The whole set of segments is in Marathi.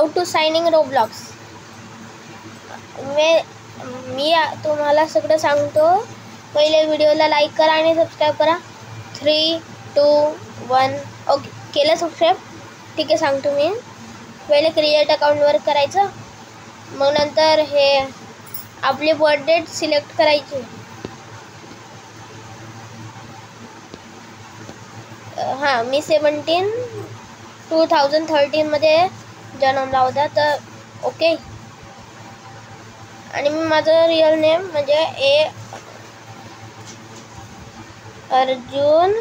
How to sign in Roblox. मी तुम्हाला सगळं सांगतो. पहिले व्हिडिओला लाईक करा आणि सबस्क्राईब करा. 3, 2, 1. ओके, केलं सबस्क्राईब? ठीक आहे, सांगतो मी. पहिले क्रिएट अकाउंटवर करायचं, मग नंतर हे आपली बर्थ डेट सिलेक्ट करायची. हां, मी 2013 मध्ये जन्मला होता. तर ओके. आणि मी माझं रिअल नेम म्हणजे अर्जुन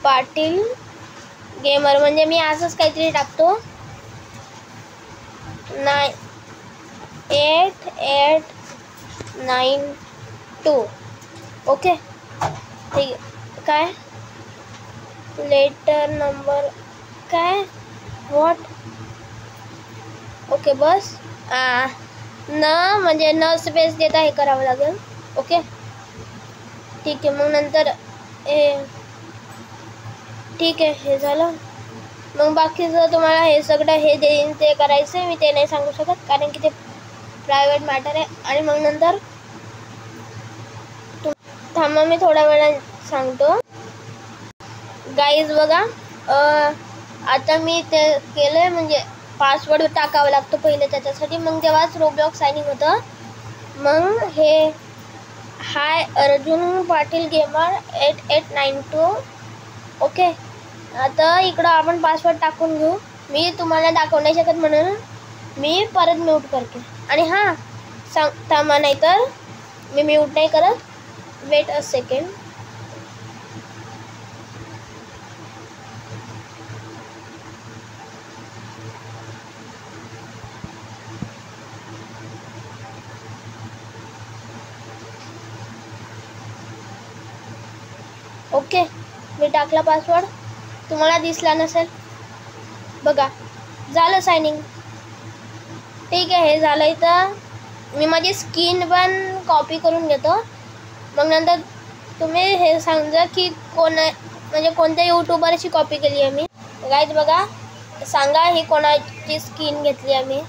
पाटील गेमर, म्हणजे मी असंच काहीतरी टाकतो. 8892. ओके, ठीक आहे. काय लेटर नंबर काय व्हॉट? ओके, बस. म्हणजे न स्पेस देता हे करावं लागेल. ओके, ठीक आहे. मग नंतर ठीक आहे, हे झालं. मग बाकीचं तुम्हाला हे सगळं हे देईन ते करायचं आहे. मी ते नाही सांगू शकत कारण की ते प्रायव्हेट मॅटर आहे. आणि मग नंतर थांबा, मी थोड्या वेळाने सांगतो. गाईज बघा, आता मी ते केलं म्हणजे पासवर्ड टाकावं लागतो पहिले त्याच्यासाठी, मग तेव्हाच रोब्लॉक्स सायनिंग होतं. मग हे हाय अर्जुन पाटील गेमर 8892. ओके, आता इकडं आपण पासवर्ड टाकून घेऊ. मी तुम्हाला दाखवू नाही शकत म्हणून मी परत म्यूट करते. आणि हां, थांबा, नाही तर मी म्यूट नाही करत. Weight a second. ओके, मी टाकला पासवर्ड. तुम्हाला दिसला नसेल, बघा, झालं सायनिंग. ठीक आहे, हे झालं. तर मी माझी स्किन पण कॉपी करून घेतो. मग नंतर तुम्ही हे सांगा की म्हणजे कोणत्या यूट्यूबरची कॉपी केली आहे मी. गाईज बघा, सांगा ही कोणाची स्किन घेतली आहे मी.